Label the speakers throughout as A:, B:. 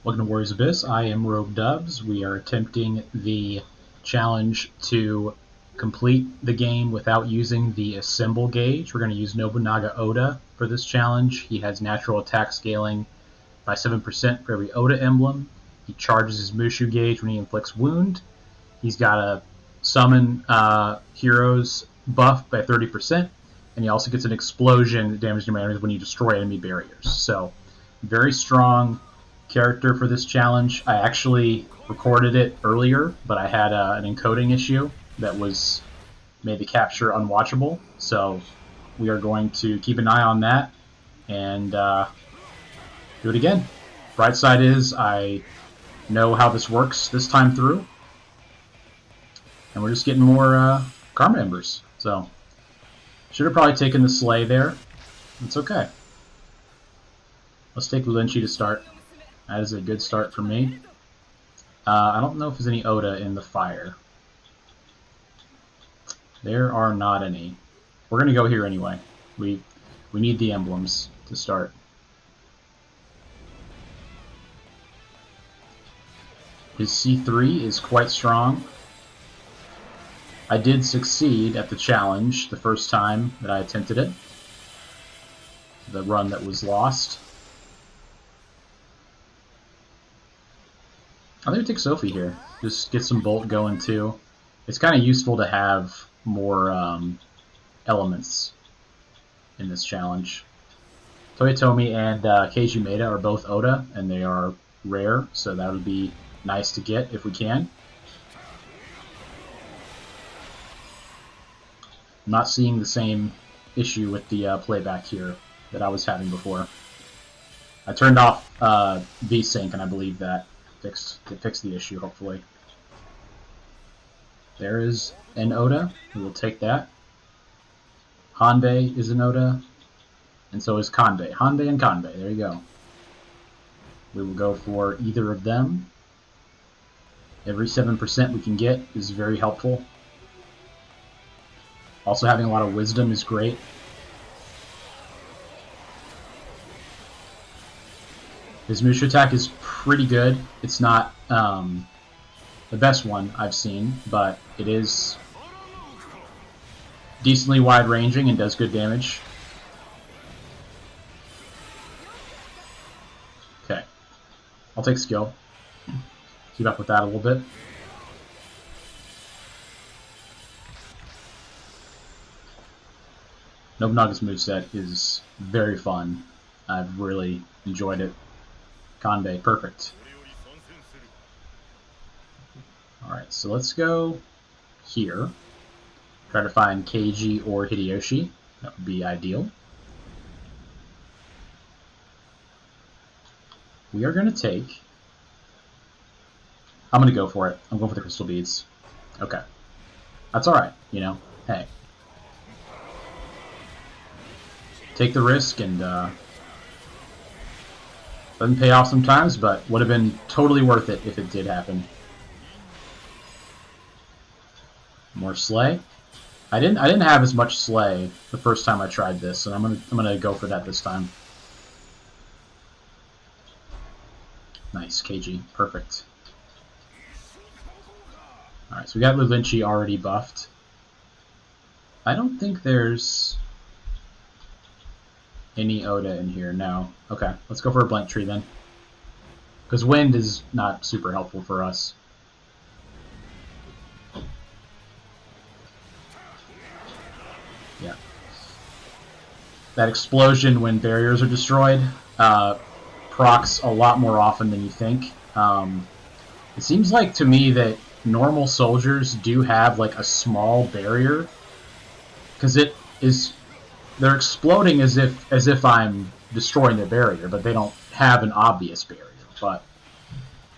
A: Welcome to Warriors Abyss. I am Rogue Dubs. We are attempting the challenge to complete the game without using the Assemble gauge. We're going to use Nobunaga Oda for this challenge. He has natural attack scaling by 7% for every Oda emblem. He charges his Mushu gauge when he inflicts wound. He's got a summon heroes buff by 30%, and he also gets an explosion that damages enemy enemies when you destroy enemy barriers. So, very strong character for this challenge. I actually recorded it earlier, but I had an encoding issue that made the capture unwatchable. So we are going to keep an eye on that and do it again. Bright side is I know how this works this time through, and we're just getting more Karma Embers. So should have probably taken the Slay there. It's okay. Let's take Lulinchi to start. That is a good start for me. I don't know if there's any Oda in the fire. There are not any. We're going to go here anyway. We need the emblems to start. His C3 is quite strong. I did succeed at the challenge the first time that I attempted it. The run that was lost. I'm going to take Sophie here. Just get some Bolt going too. It's kind of useful to have more elements in this challenge. Toyotomi and Keiji Maeda are both Oda, and they are rare, so that would be nice to get if we can. I'm not seeing the same issue with the playback here that I was having before. I turned off VSync, and I believe that fixed the issue, hopefully. There is an Oda. We will take that. Hanbei is an Oda, and so is Kanbei. Hanbei and Kanbei. There you go. We will go for either of them. Every 7% we can get is very helpful. Also, having a lot of wisdom is great. His Mushu attack is pretty good. It's not the best one I've seen, but it is decently wide-ranging and does good damage. Okay. I'll take skill. Keep up with that a little bit. Nobunaga's moveset is very fun. I've really enjoyed it. Kanbei, perfect. Alright, so let's go here. Try to find Keiji or Hideyoshi. That would be ideal. We are going to take... I'm going to go for it. I'm going for the crystal beads. Okay. That's alright, you know. Hey. Take the risk and... doesn't pay off sometimes, but would have been totally worth it if it did happen. More Slay. I didn't have as much Slay the first time I tried this, and I'm gonna go for that this time. Nice, Keiji. Perfect. Alright, so we got Lulinchi already buffed. I don't think there's any Oda in here. No. Okay, let's go for a blank tree then. Because wind is not super helpful for us. Yeah. That explosion when barriers are destroyed procs a lot more often than you think. It seems like to me that normal soldiers do have like a small barrier, because they're exploding as if I'm destroying their barrier, but they don't have an obvious barrier. But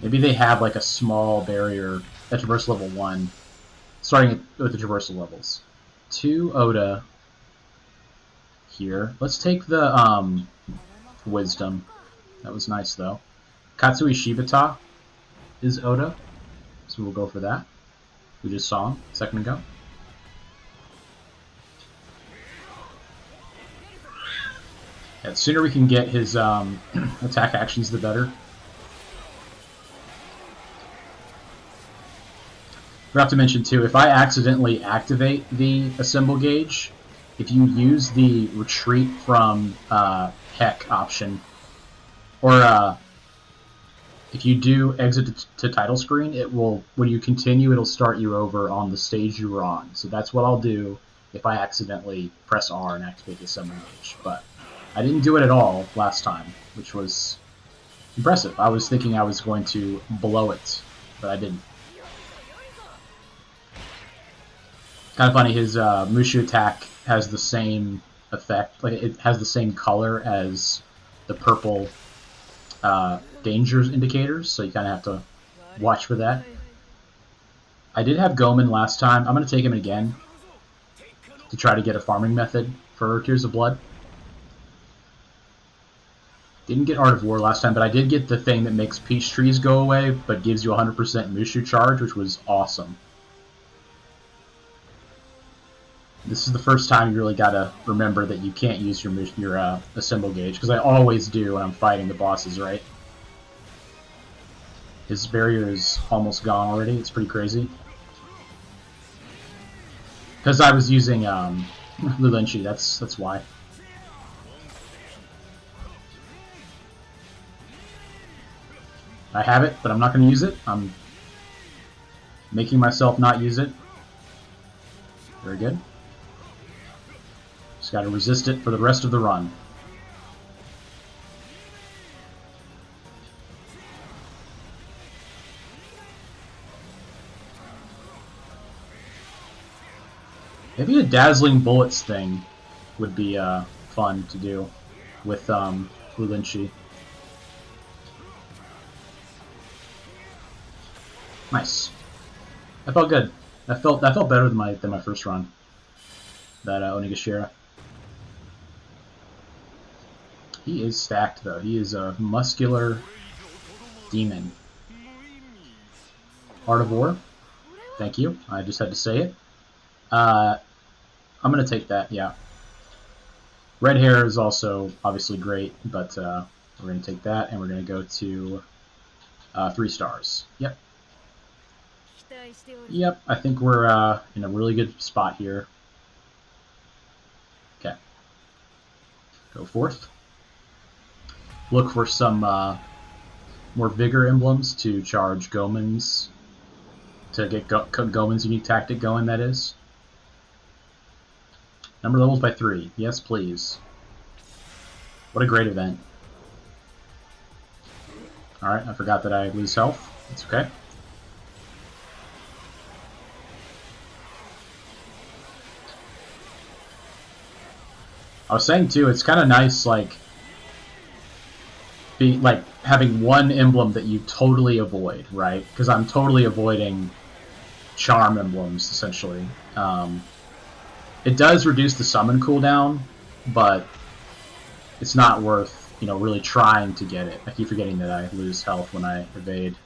A: maybe they have like a small barrier at traversal level 1, starting with the traversal levels. 2 Oda here. Let's take the wisdom. That was nice though. Katsui Shibata is Oda, so we'll go for that. We just saw him a second ago. Yeah, the sooner we can get his attack actions, the better. Forgot to mention too, if I accidentally activate the assemble gauge, if you use the retreat from heck option, or if you do exit to title screen, it will, when you continue, it'll start you over on the stage you were on. So that's what I'll do if I accidentally press R and activate the assemble gauge. But I didn't do it at all last time, which was impressive. I was thinking I was going to blow it, but I didn't. Kind of funny, his Mushu attack has the same effect, like it has the same color as the purple danger indicators, so you kind of have to watch for that. I did have Gomen last time. I'm going to take him again to try to get a farming method for Tears of Blood. Didn't get Art of War last time, but I did get the thing that makes peach trees go away, but gives you 100% Mushu charge, which was awesome. This is the first time you really gotta remember that you can't use your assemble gauge, because I always do when I'm fighting the bosses, right? His barrier is almost gone already. It's pretty crazy. Because I was using Lulinchi, that's why. I have it, but I'm not going to use it. I'm making myself not use it. Very good. Just got to resist it for the rest of the run. Maybe a Dazzling Bullets thing would be fun to do with Lulinchi. Nice. That felt good. That felt better than my first run. That Onigashira. He is stacked though. He is a muscular demon. Art of War. Thank you. I just had to say it. I'm gonna take that. Yeah. Red hair is also obviously great, but we're gonna take that, and we're gonna go to 3 stars. Yep. Yep, I think we're in a really good spot here. Okay. Go forth. Look for some more Vigor emblems to charge Gomen's, to get Gomen's unique tactic going, that is. Number levels by 3. Yes, please. What a great event. Alright, I forgot that I lose health. It's okay. I was saying too, it's kind of nice, like having one emblem that you totally avoid, right? Because I'm totally avoiding charm emblems essentially. It does reduce the summon cooldown, but it's not worth, really trying to get it. I keep forgetting that I lose health when I evade.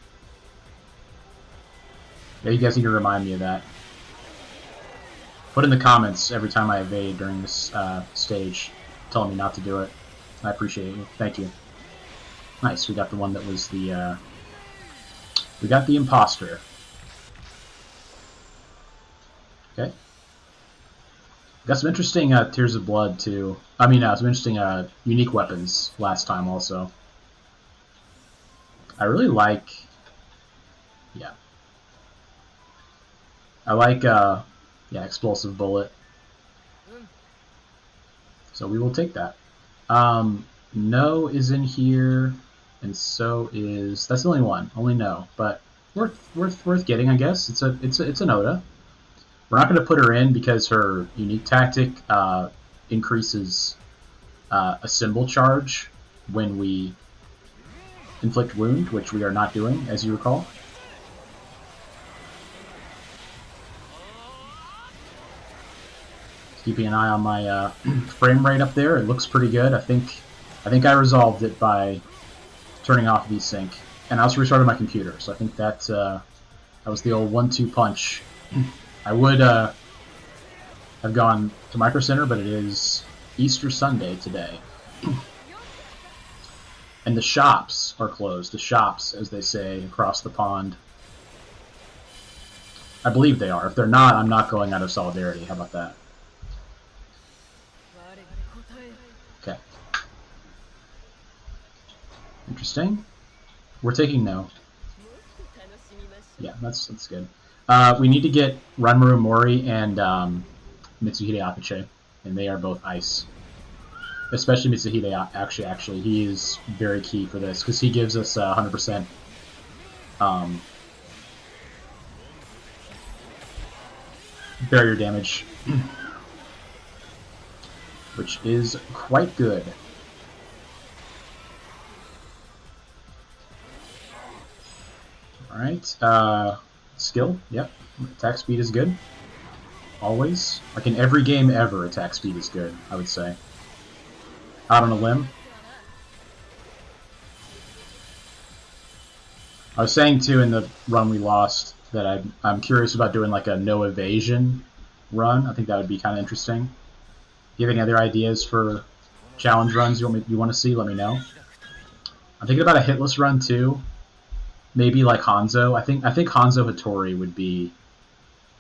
A: Yeah, you guys need to remind me of that. Put in the comments every time I evade during this stage, telling me not to do it. I appreciate you. Thank you. Nice, we got the one that was the... we got the imposter. Okay. Got some interesting Tears of Blood, too. I mean, some interesting unique weapons last time, also. I really like... Yeah. I like... yeah, Explosive Bullet. So we will take that. No is in here, and so is... That's the only one. Only No. But worth getting, I guess. It's an Oda. We're not going to put her in because her unique tactic increases a symbol charge when we inflict wound, which we are not doing, as you recall. Keeping an eye on my frame rate up there. It looks pretty good. I think I resolved it by turning off VSync, and I also restarted my computer. So I think that was the old 1-2 punch. I would have gone to Micro Center, but it is Easter Sunday today. And the shops are closed. The shops, as they say, across the pond. I believe they are. If they're not, I'm not going out of solidarity. How about that? Okay. Interesting. We're taking no. Yeah, that's good. We need to get Ranmaru Mori and Mitsuhide Apache, and they are both ice. Especially Mitsuhide, actually, he is very key for this because he gives us 100% barrier damage, which is quite good. Alright, skill, yep. Attack speed is good. Always. Like in every game ever, attack speed is good, I would say. Out on a limb. I was saying too in the run we lost that I'm curious about doing like a no evasion run. I think that would be kind of interesting. If you have any other ideas for challenge runs you want to see, let me know. I'm thinking about a hitless run too. Maybe like Hanzo. I think Hanzo Hattori would be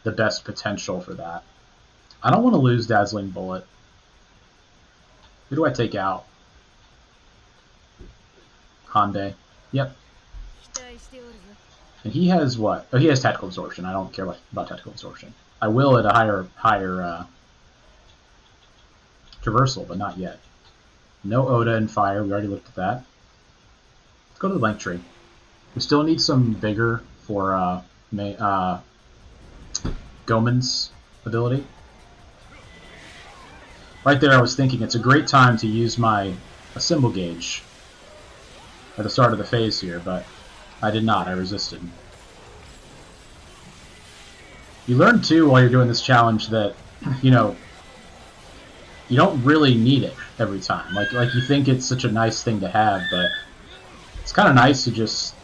A: the best potential for that. I don't want to lose Dazzling Bullet. Who do I take out? Hande. Yep. And he has what? Oh, he has Tactical Absorption. I don't care about Tactical Absorption. I will at a higher traversal, but not yet. No Oda and Fire. We already looked at that. Let's go to the blank tree. We still need some vigor for Gomen's ability. Right there, I was thinking it's a great time to use my symbol gauge at the start of the phase here, but I did not. I resisted. You learn too while you're doing this challenge that you don't really need it every time. Like you think it's such a nice thing to have, but it's kind of nice to just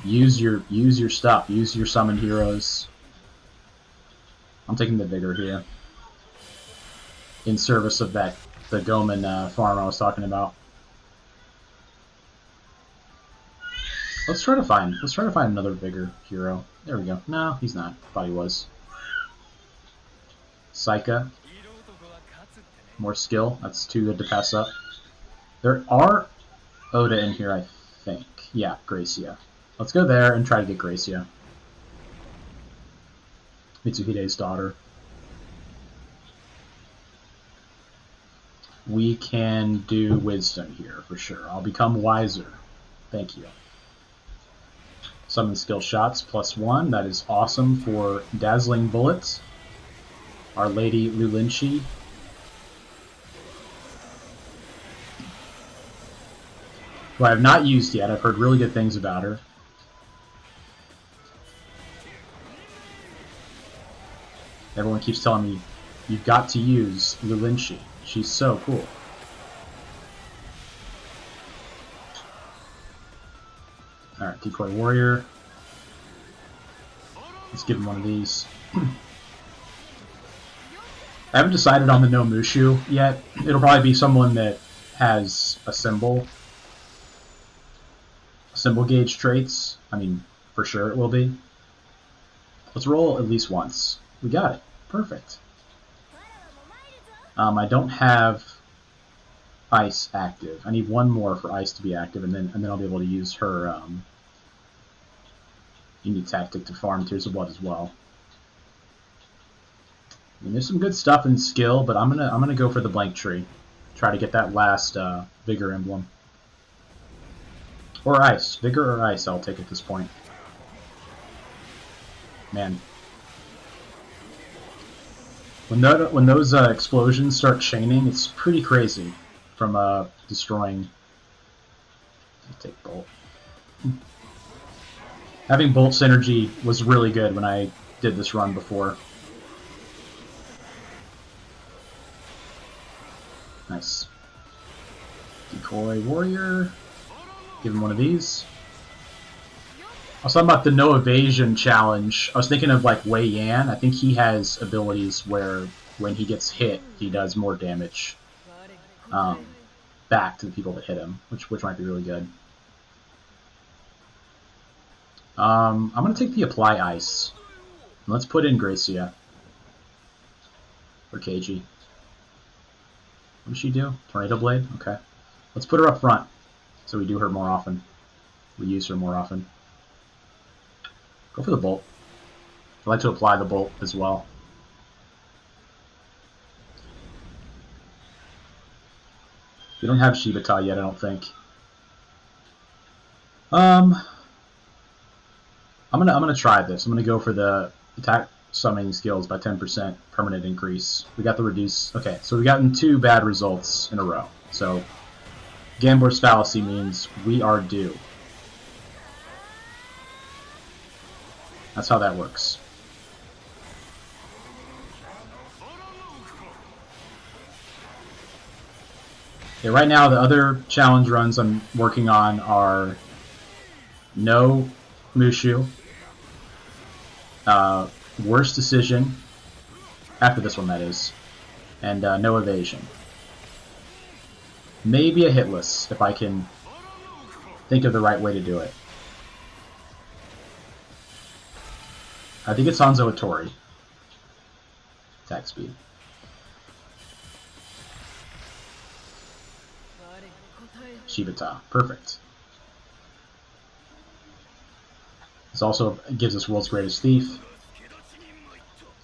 A: use your stuff, use your summoned heroes. I'm taking the vigor here in service of the Gomen farm I was talking about. Let's try to find another vigor hero. There we go. No, he's not. Thought he was. Saika. More skill. That's too good to pass up. There are Oda in here, I think. Yeah, Gracia. Let's go there and try to get Gracia. Mitsuhide's daughter. We can do wisdom here for sure. I'll become wiser. Thank you. Summon skill shots +1. That is awesome for Dazzling Bullets. Our Lady Lulinchi. Who I have not used yet. I've heard really good things about her. Everyone keeps telling me, you've got to use Lulinchi. She's so cool. Alright, Decoy Warrior. Let's give him one of these. I haven't decided on the No Mushu yet. It'll probably be someone that has a symbol gauge traits. I mean, for sure it will be. Let's roll at least once. We got it. Perfect. I don't have Ice active. I need one more for Ice to be active, and then I'll be able to use her unique tactic to farm Tears of Blood as well. I mean, there's some good stuff in skill, but I'm gonna go for the blank tree. Try to get that last Vigor emblem. Or Ice. Vigor or Ice, I'll take at this point. Man. When those explosions start chaining, it's pretty crazy from destroying. I'll take Bolt. Having Bolt synergy was really good when I did this run before. Nice. Decoy Warrior. Give him one of these. I was talking about the No Evasion challenge. I was thinking of like Wei Yan. I think he has abilities where when he gets hit, he does more damage back to the people that hit him, which might be really good. I'm going to take the Apply Ice. Let's put in Gracia. Or KG. What does she do? Tornado Blade? Okay. Let's put her up front so we do her more often. We use her more often. Go for the bolt. I like to apply the bolt as well. We don't have Shibata yet, I don't think. I'm gonna try this. I'm gonna go for the attack summoning skills by 10% permanent increase. We got the reduce. Okay, so we've gotten 2 bad results in a row. So Gambler's Fallacy means we are due. That's how that works. Yeah, right now the other challenge runs I'm working on are no Mushu, worst decision, after this one that is, and no evasion. Maybe a hitless if I can think of the right way to do it. I think it's Hanzo Ittori. Attack speed. Shibata. Perfect. This also gives us World's Greatest Thief.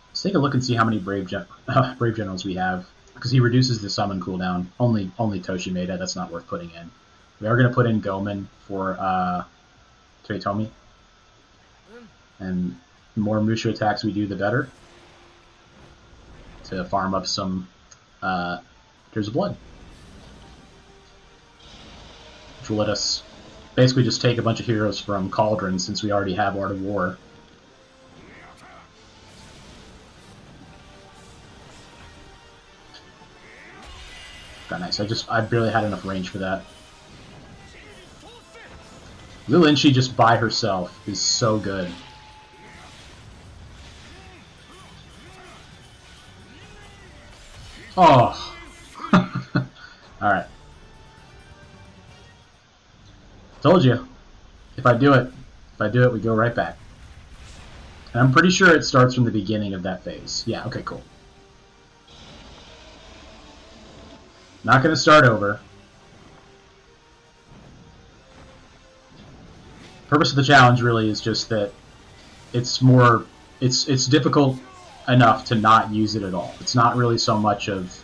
A: Let's take a look and see how many Brave Generals we have, because he reduces the summon cooldown. Only Toshimeda, that's not worth putting in. We are going to put in Gomen for Toyotomi. And the more Mushu attacks we do, the better. To farm up some Tears of Blood. Which will let us basically just take a bunch of heroes from Cauldron, since we already have Art of War. Got nice. I barely had enough range for that. Lilinchi just by herself is so good. Oh. Alright. Told you. If I do it, we go right back. And I'm pretty sure it starts from the beginning of that phase. Yeah, okay, cool. Not going to start over. Purpose of the challenge really is just that it's more, it's difficult enough to not use it at all. It's not really so much of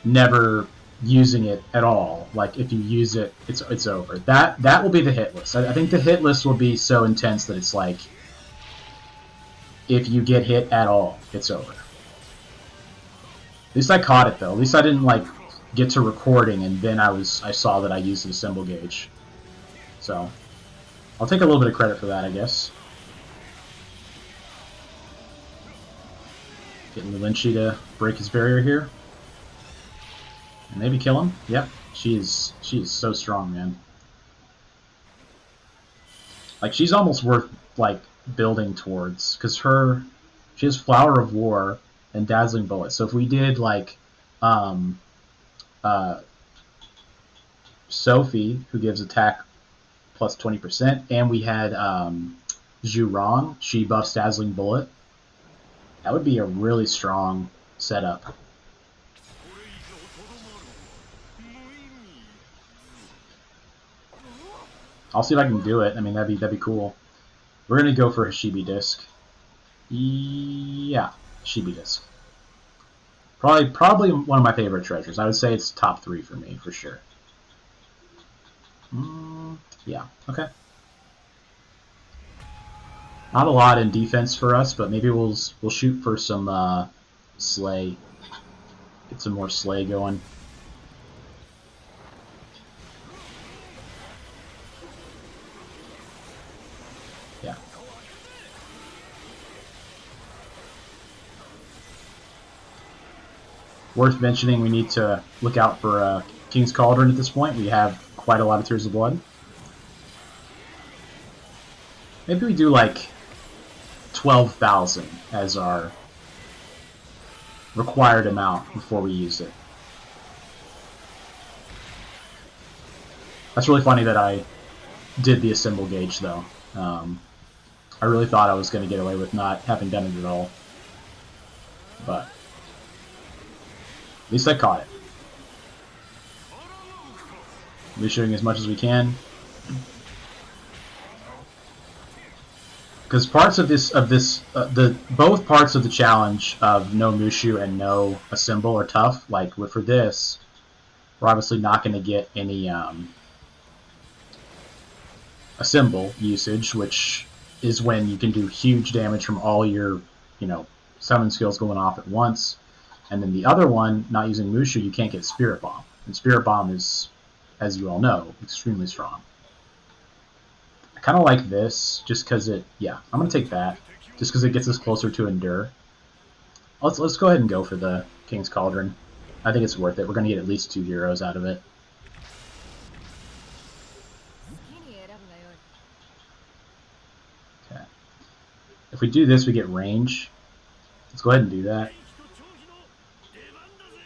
A: never using it at all. Like if you use it, it's over. That will be the hit list. I think the hit list will be so intense that it's like if you get hit at all, it's over. At least I caught it though. At least I didn't like get to recording and then I saw that I used the symbol gauge. So I'll take a little bit of credit for that, I guess. Getting Lilinchi to break his barrier here. And maybe kill him. Yep. She is so strong, man. Like she's almost worth like building towards, because she has Flower of War and Dazzling Bullet. So if we did like Sophie, who gives attack plus 20%, and we had Zhu Rong, she buffs Dazzling Bullet, that would be a really strong setup. I'll see if I can do it. I mean, that'd be cool. We're gonna go for a Shibi disc. Yeah, Shibi disc. Probably one of my favorite treasures. I would say it's top 3 for me for sure. Yeah. Okay. Not a lot in defense for us, but maybe we'll shoot for some slay. Get some more slay going. Yeah. Worth mentioning, we need to look out for King's Cauldron at this point. We have quite a lot of Tears of Blood. Maybe we do like 12,000 as our required amount before we use it. That's really funny that I did the assemble gauge though. I really thought I was going to get away with not having done it at all. But at least I caught it. We're shooting as much as we can. Because parts of both parts of the challenge of no Mushu and no Assemble are tough. Like for this, we're obviously not going to get any Assemble usage, which is when you can do huge damage from all your, summon skills going off at once. And then the other one, not using Mushu, you can't get Spirit Bomb. And Spirit Bomb is, as you all know, extremely strong. I kind of like this, just because I'm going to take that, just because it gets us closer to Endure. Let's go ahead and go for the King's Cauldron. I think it's worth it. We're going to get at least 2 heroes out of it. Okay. If we do this, we get range. Let's go ahead and do that.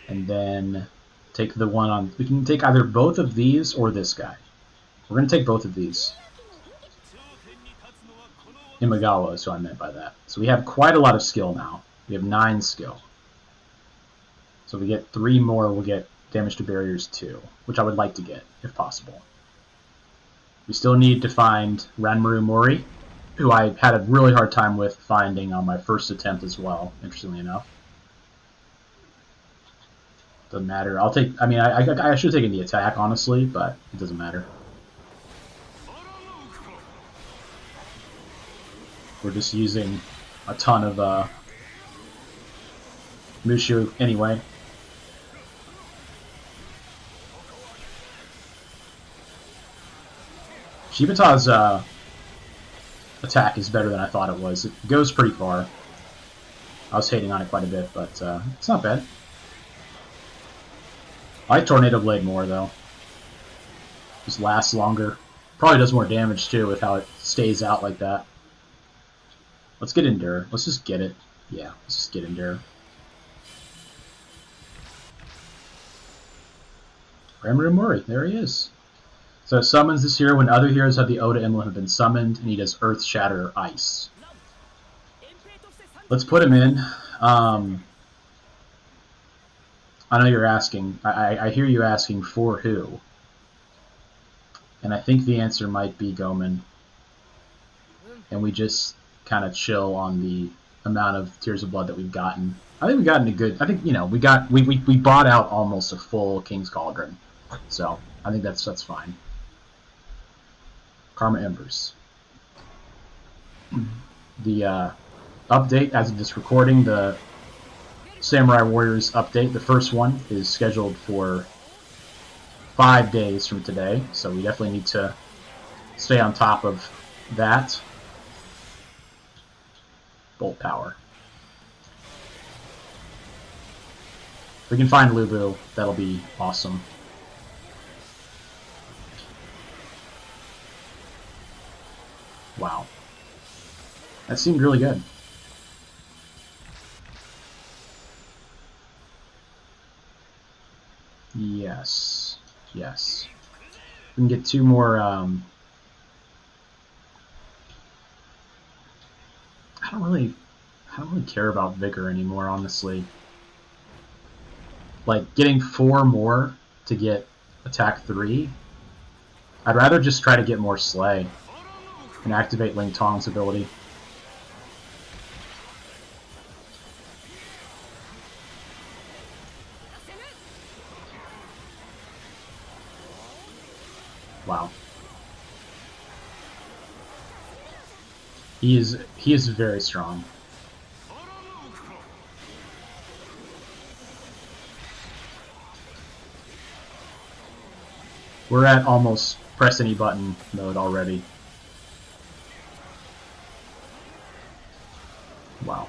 A: And then take the one on... We can take either both of these or this guy. We're going to take both of these. Imagawa is what I meant by that. So we have quite a lot of skill now. We have 9 skill. So if we get 3 more, we'll get damage to barriers 2, which I would like to get, if possible. We still need to find Ranmaru Mori, who I had a really hard time with finding on my first attempt as well, interestingly enough. Doesn't matter. I should have taken the attack, honestly, but it doesn't matter. We're just using a ton of Mushu anyway. Shibata's attack is better than I thought it was. It goes pretty far. I was hating on it quite a bit, but it's not bad. I like Tornado Blade more, though. Just lasts longer. Probably does more damage, too, with how it stays out like that. Let's get Endure. Let's just get it. Yeah, let's just get Endure. Ranmaru Mori, there he is. So it summons this hero when other heroes of the Oda emblem have been summoned, and he does Earth Shatter Ice. Let's put him in. I know you're asking. I hear you asking for who. And I think the answer might be Gomen. And we just kind of chill on the amount of Tears of Blood that we've gotten. I think we've gotten a good... I think, we bought out almost a full King's Cauldron. So, I think that's fine. Karma Embers. The update, as of this recording, the Samurai Warriors update, the first one, is scheduled for 5 days from today. So we definitely need to stay on top of that. Bolt Power. If we can find Lubu, that'll be awesome. Wow. That seemed really good. Yes. Yes. We can get 2 more, I don't really care about Vigor anymore, honestly. Like, getting 4 more to get attack 3, I'd rather just try to get more Slay and activate Ling Tong's ability. Wow. He is very strong. We're at almost press any button mode already. Wow.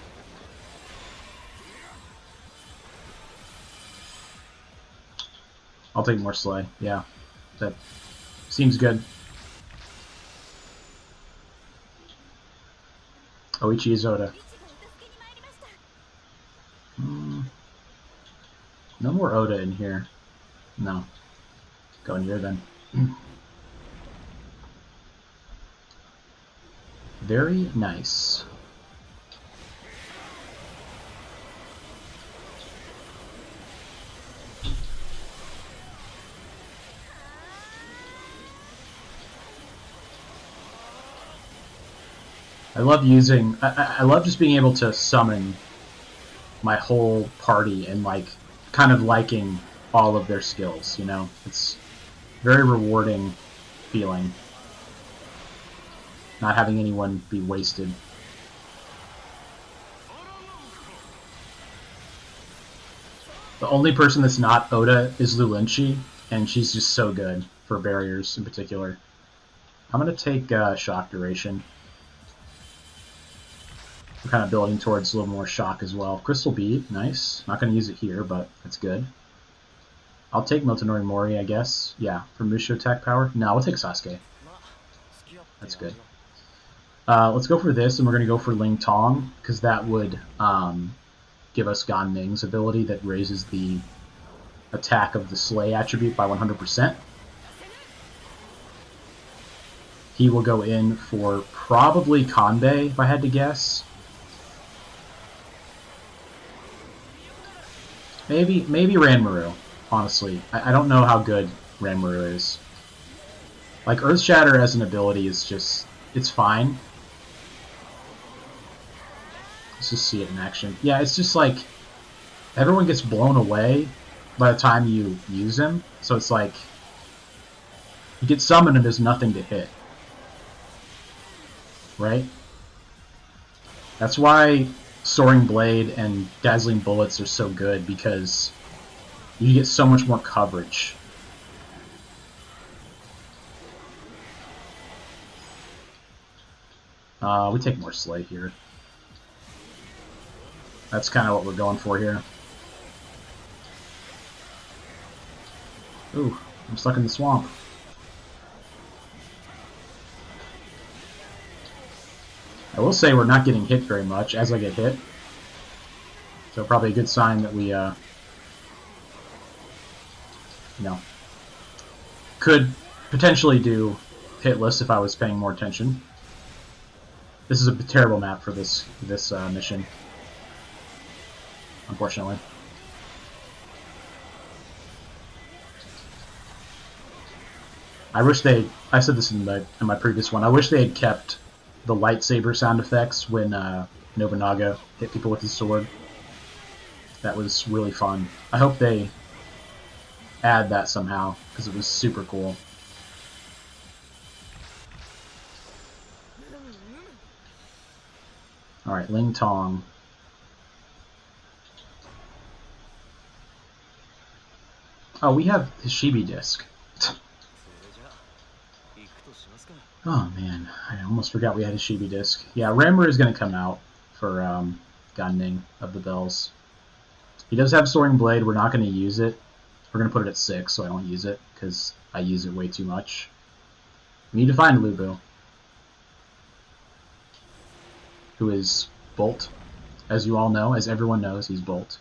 A: I'll take more Slay, yeah. That seems good. Oichi is Oda. No more Oda in here. No. Go in here then. Very nice. I love using... I love just being able to summon my whole party and, like, kind of liking all of their skills, you know? It's very rewarding feeling. Not having anyone be wasted. The only person that's not Oda is Lulinchi, and she's just so good for barriers in particular. I'm going to take shock duration. I'm kind of building towards a little more shock as well. Crystal Bead, nice. Not going to use it here, but that's good. I'll take Motonori Mori, I guess. Yeah, for Musho attack power. No, we'll take Sasuke. That's good. Let's go for this, and we're going to go for Ling Tong, because that would give us Gan Ning's ability that raises the attack of the Slay attribute by 100%. He will go in for probably Kanbei, if I had to guess. Maybe Ranmaru, honestly. I don't know how good Ranmaru is. Like, Earth Shatter as an ability is just... it's fine. Let's just see it in action. Yeah, it's just like... everyone gets blown away by the time you use him. So it's like... you get summoned and there's nothing to hit. Right? That's why Soaring Blade and Dazzling Bullets are so good, because you get so much more coverage. We take more Slay here. That's kind of what we're going for here. Ooh, I'm stuck in the swamp. I will say we're not getting hit very much as I get hit. So probably a good sign that we, you know, could potentially do hitless if I was paying more attention. This is a terrible map for this mission, unfortunately. I wish they... I said this in my previous one. I wish they had kept the lightsaber sound effects when Nobunaga hit people with his sword. That was really fun. I hope they add that somehow, because it was super cool. Alright, Ling Tong. Oh, we have the Shibi disc. Oh man, I almost forgot we had a Shibi disc. Yeah, Ranmaru is going to come out for Gan Ning of the Bells. He does have Soaring Blade. We're not going to use it. We're going to put it at 6, so I don't use it, because I use it way too much. We need to find Lubu, who is Bolt. As you all know, as everyone knows, he's Bolt.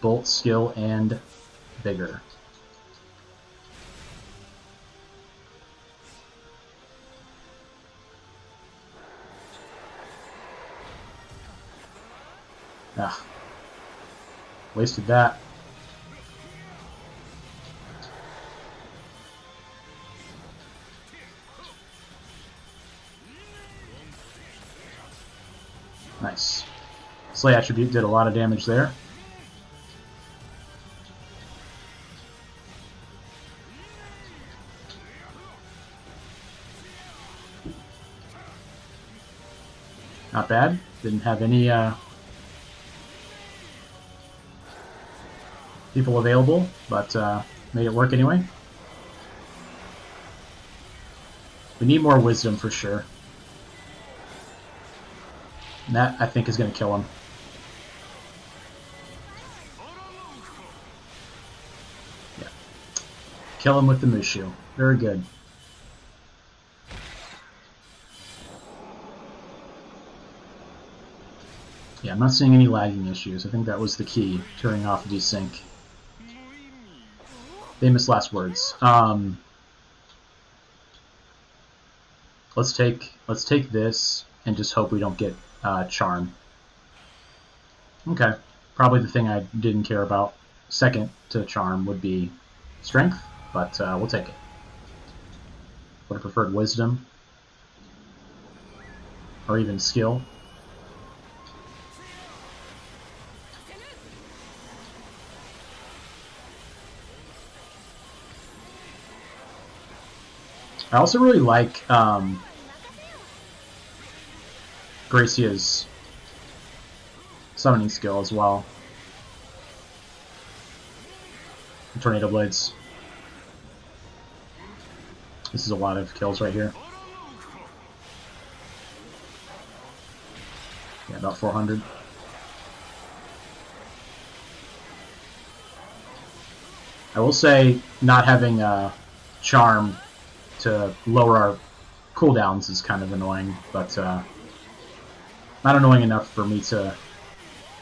A: Bolt, skill, and vigor. Ah. Wasted that. Nice. Slay attribute did a lot of damage there. Not bad. Didn't have any people available, but made it work anyway. We need more wisdom for sure. And that, I think, is going to kill him. Yeah. Kill him with the Mushu. Very good. Yeah, I'm not seeing any lagging issues. I think that was the key, turning off desync. Famous last words. Let's take this and just hope we don't get charm. Okay, probably the thing I didn't care about. Second to charm would be strength, but we'll take it. Would have preferred wisdom or even skill. I also really like Gracia's summoning skill as well. Tornado Blades. This is a lot of kills right here. Yeah, about 400. I will say not having charm to lower our cooldowns is kind of annoying, but not annoying enough for me to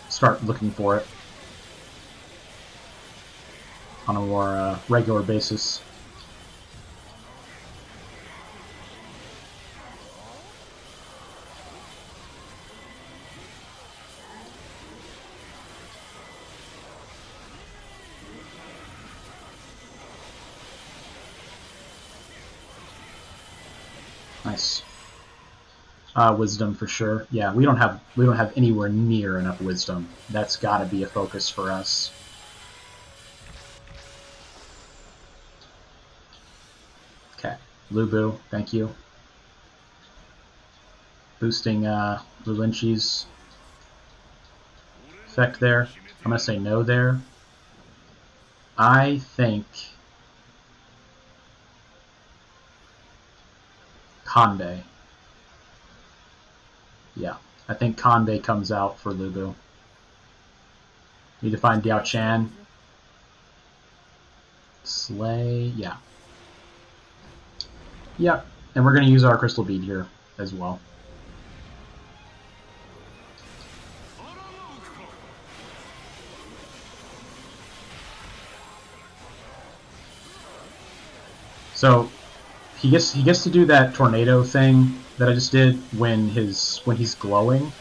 A: start looking for it on a more regular basis. Nice. Wisdom for sure. Yeah, we don't have anywhere near enough wisdom. That's got to be a focus for us. Okay, Lubu, thank you. Boosting Lulinchi's effect there. I'm gonna say no there. I think Kanbei. Yeah, I think Kanbei comes out for Lubu. Need to find Diao Chan. Slay, yeah. Yep, and we're going to use our Crystal Bead here as well. So he gets to do that tornado thing that I just did when he's glowing.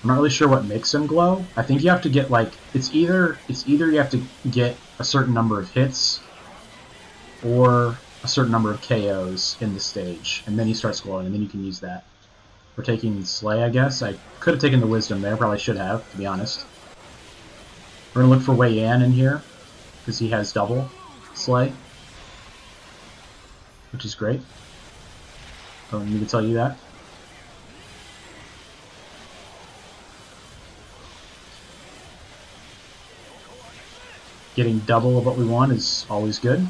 A: I'm not really sure what makes him glow. I think you have to get like it's either you have to get a certain number of hits or a certain number of KOs in the stage, and then he starts glowing, and then you can use that. We're taking Slay, I guess. I could have taken the Wisdom there, probably should have, to be honest. We're gonna look for Wei Yan in here because he has double Slay, which is great. Don't need to tell you that. Getting double of what we want is always good.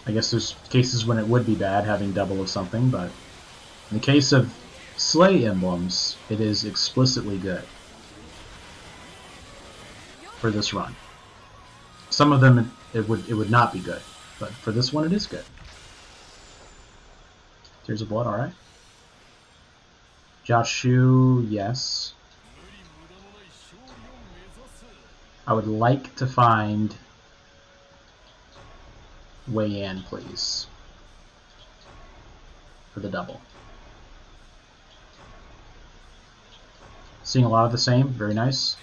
A: I guess there's cases when it would be bad having double of something, but in the case of Slay emblems, it is explicitly good for this run. Some of them it would not be good, but for this one it is good. Tears of Blood, alright. Joshu, yes. I would like to find Wei Yan, please, for the double. Seeing a lot of the same, very nice.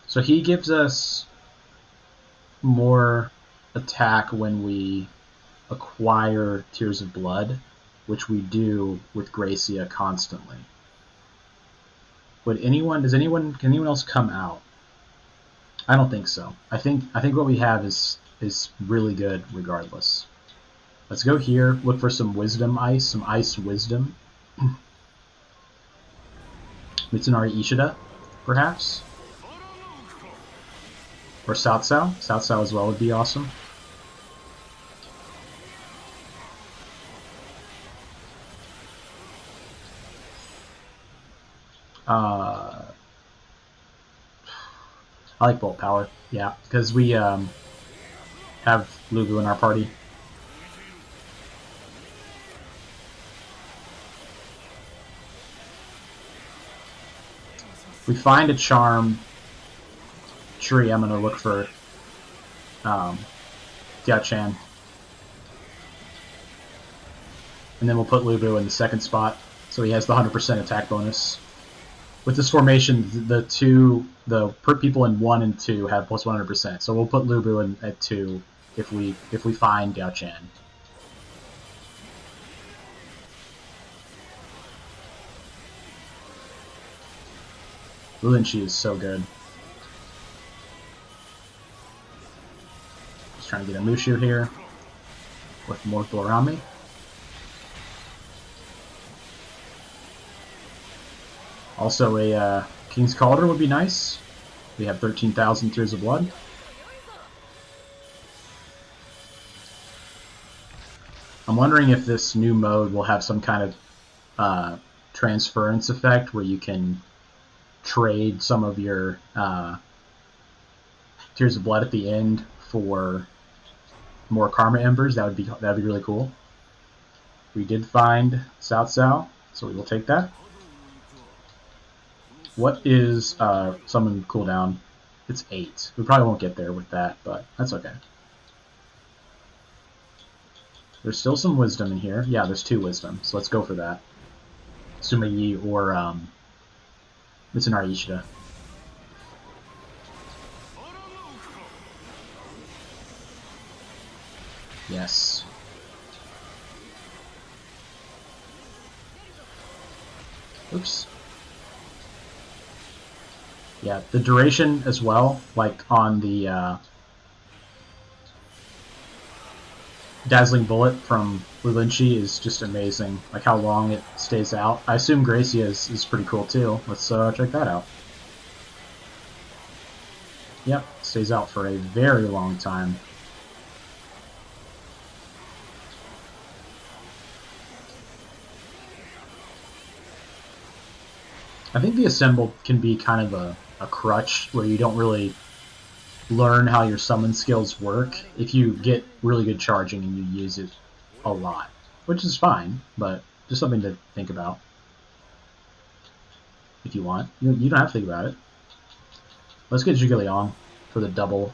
A: So he gives us more attack when we acquire Tears of Blood, which we do with Gracia constantly. Can anyone else come out? I don't think so. I think what we have is really good regardless. Let's go here, look for some wisdom ice, some ice wisdom. Mitsunari Ishida, perhaps? Or Sao Sao. Sao Sao as well would be awesome. I like Bolt Power, yeah, because we have Lugu in our party. We find a charm tree. I'm gonna look for Diao-Chan. And then we'll put Lubu in the second spot, so he has the 100% attack bonus. With this formation, the people in 1 and 2 have plus 100%, so we'll put Lubu in at 2 if we find Diao-Chan. Lulinchi is so good. Just trying to get a Mushu here with more Dorami. Also, a King's Calder would be nice. We have 13,000 Tears of Blood. I'm wondering if this new mode will have some kind of transference effect where you can trade some of your Tears of Blood at the end for more Karma Embers. That'd be really cool. We did find Cao Cao, so we will take that. What is summon cooldown? It's 8. We probably won't get there with that, but that's okay. There's still some wisdom in here. Yeah, there's 2 wisdom, so let's go for that. Suma-Yi or Mitsunari Ishida. Yes. Oops. Yeah, the duration as well, like on the Dazzling Bullet from Lulinchi is just amazing. Like how long it stays out. I assume Gracia is pretty cool too. Let's check that out. Yep, stays out for a very long time. I think the Assembled can be kind of a crutch where you don't really learn how your summon skills work if you get really good charging and you use it a lot, which is fine, but just something to think about if you want. You don't have to think about it. Let's get Zhuge Liang for the double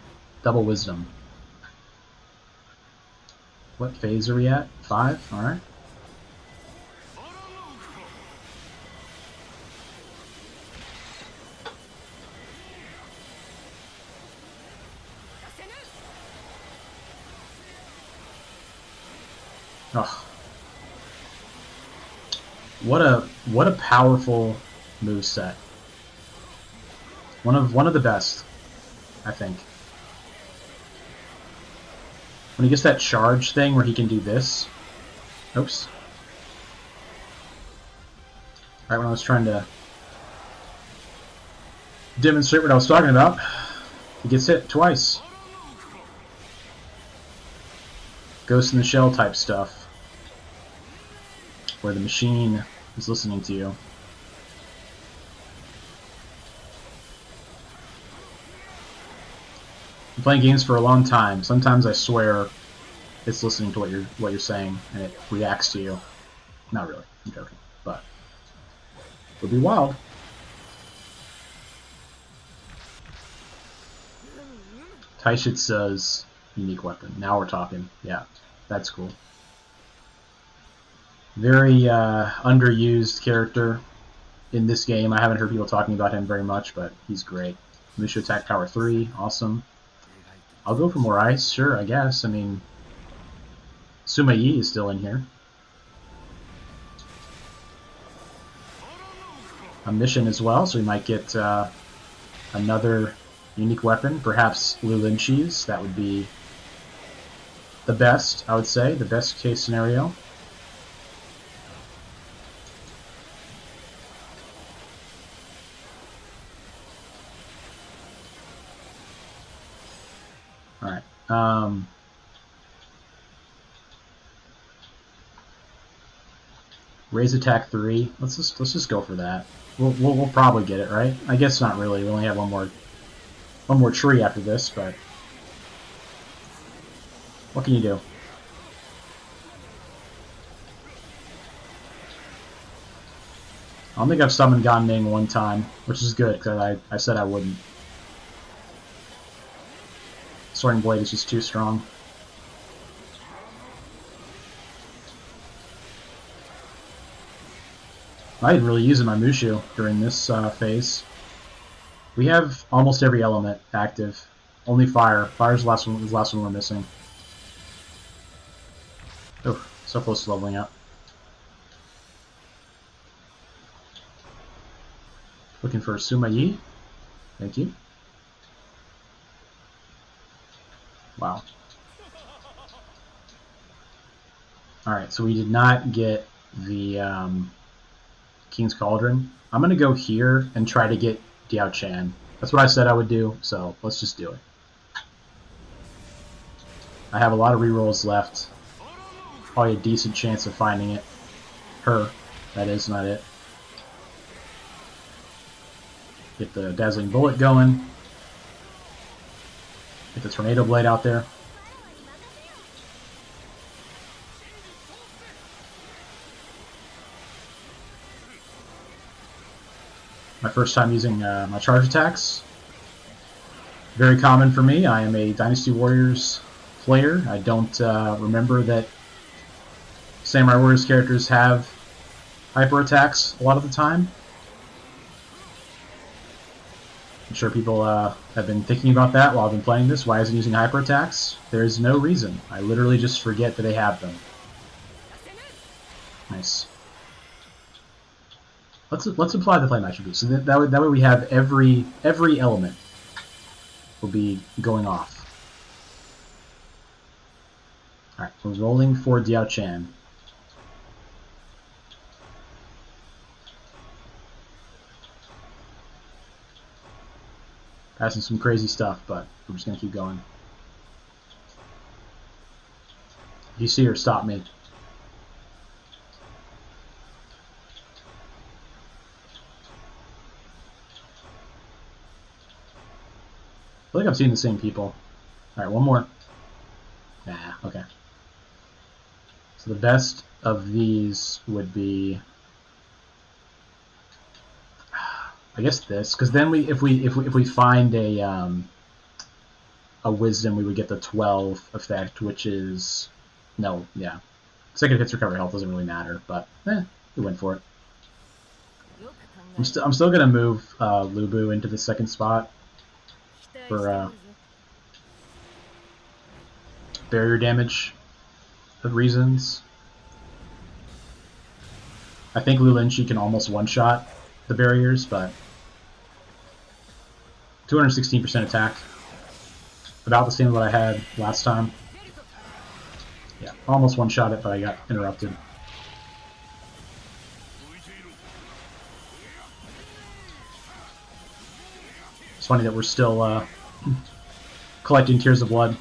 A: wisdom. What phase are we at? 5? Alright. Oh. What a powerful moveset. One of the best, I think. When he gets that charge thing where he can do this. Oops. Right when I was trying to demonstrate what I was talking about, he gets hit twice. Ghost in the Shell type stuff. Where the machine is listening to you. I'm playing games for a long time. Sometimes I swear it's listening to what you're saying and it reacts to you. Not really, I'm joking, but it would be wild. Taishitsu's unique weapon. Now we're talking. Yeah, that's cool. Very underused character in this game. I haven't heard people talking about him very much, but he's great. Mushu attack power 3, awesome. I'll go for more ice, sure, I guess. I mean, Suma-Yi is still in here. A mission as well, so we might get another unique weapon, perhaps Lulinchi's. That would be the best, I would say, the best case scenario. Alright. Raise attack 3. Let's just go for that. We'll probably get it, right? I guess not really. We only have one more tree after this, but what can you do? I don't think I've summoned Gan Ning one time, which is good because I said I wouldn't. Soaring Blade is just too strong. I didn't really use my Mushu during this phase. We have almost every element active. Only fire. Fire's the last one we're missing. Oh, so close to leveling up. Looking for Suma Yi. Thank you. Wow. Alright, so we did not get the King's Cauldron. I'm going to go here and try to get Diao Chan. That's what I said I would do, so let's just do it. I have a lot of rerolls left. Probably a decent chance of finding it. Her. That is, not it. Get the Dazzling Bullet going. Get the Tornado Blade out there. My first time using my charge attacks. Very common for me. I am a Dynasty Warriors player. I don't remember that Samurai Warriors characters have hyper attacks a lot of the time. I'm sure people have been thinking about that while I've been playing this. Why isn't he using hyper attacks? There's no reason. I literally just forget that they have them. Nice. Let's apply the flame attribute. So that way we have every element will be going off. All right, we're rolling for Diao Chan. Passing some crazy stuff, but we're just gonna keep going. If you see her, stop me. I feel like I'm seeing the same people. Alright, one more. Nah, okay. So the best of these would be, I guess this, because then if we find a wisdom, we would get the 12 effect, which is second hits recover health doesn't really matter, but we went for it. I'm still gonna move Lubu into the second spot for barrier damage reasons. I think Lulinchi can almost one-shot the barriers, but 216% attack. About the same as what I had last time. Yeah, almost one-shot it, but I got interrupted. It's funny that we're still collecting Tears of Blood.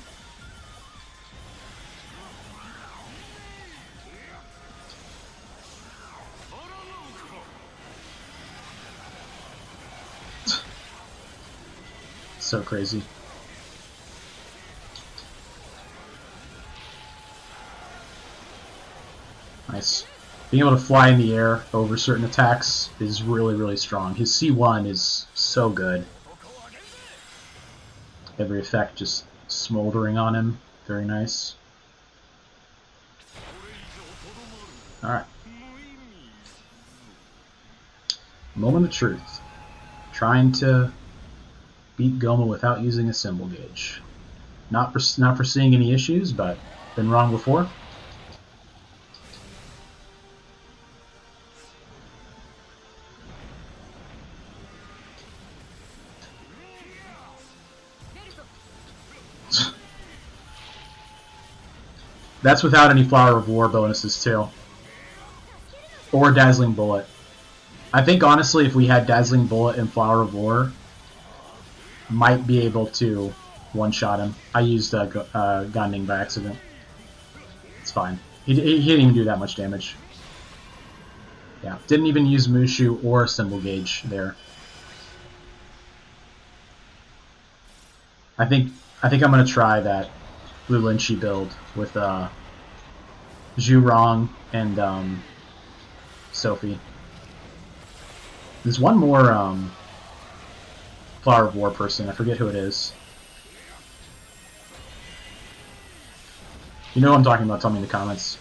A: So crazy. Nice. Being able to fly in the air over certain attacks is really, really strong. His C1 is so good. Every effect just smoldering on him. Very nice. Alright. Moment of truth. Trying to beat Goma without using a symbol gauge. Not foreseeing any issues, but been wrong before. That's without any Flower of War bonuses too. Or Dazzling Bullet. I think honestly if we had Dazzling Bullet and Flower of War, might be able to one-shot him. I used Ganding by accident. It's fine. He didn't even do that much damage. Yeah, didn't even use Mushu or Symbol Gauge there. I think I'm gonna try that Blue Linchi build with Zhu Rong and Sophie. There's one more Flower of War person. I forget who it is. you know what I'm talking about, tell me in the comments.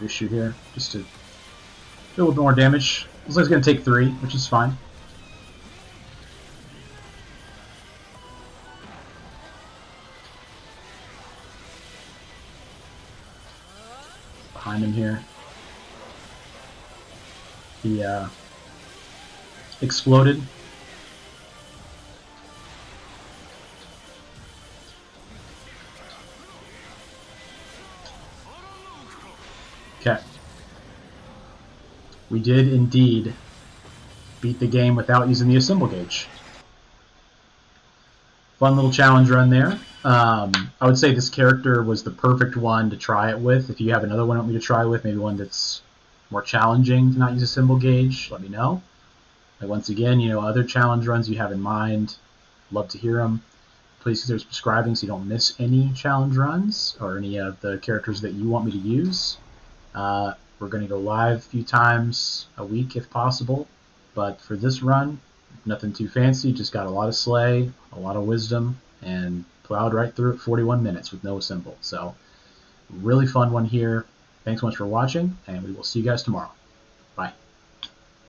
A: Issue here, just to do a little bit more damage. Looks like it's going to take 3, which is fine. Behind him here. He exploded. Okay. We did indeed beat the game without using the assemble gauge. Fun little challenge run there. I would say this character was the perfect one to try it with. If you have another one you want me to try with, maybe one that's more challenging to not use a symbol gauge, let me know. And once again, you know, other challenge runs you have in mind, love to hear them. Please consider subscribing so you don't miss any challenge runs or any of the characters that you want me to use. We're going to go live a few times a week if possible, but for this run, nothing too fancy, just got a lot of slay, a lot of wisdom, and plowed right through it 41 minutes with no assemble. So, really fun one here. Thanks so much for watching, and we will see you guys tomorrow.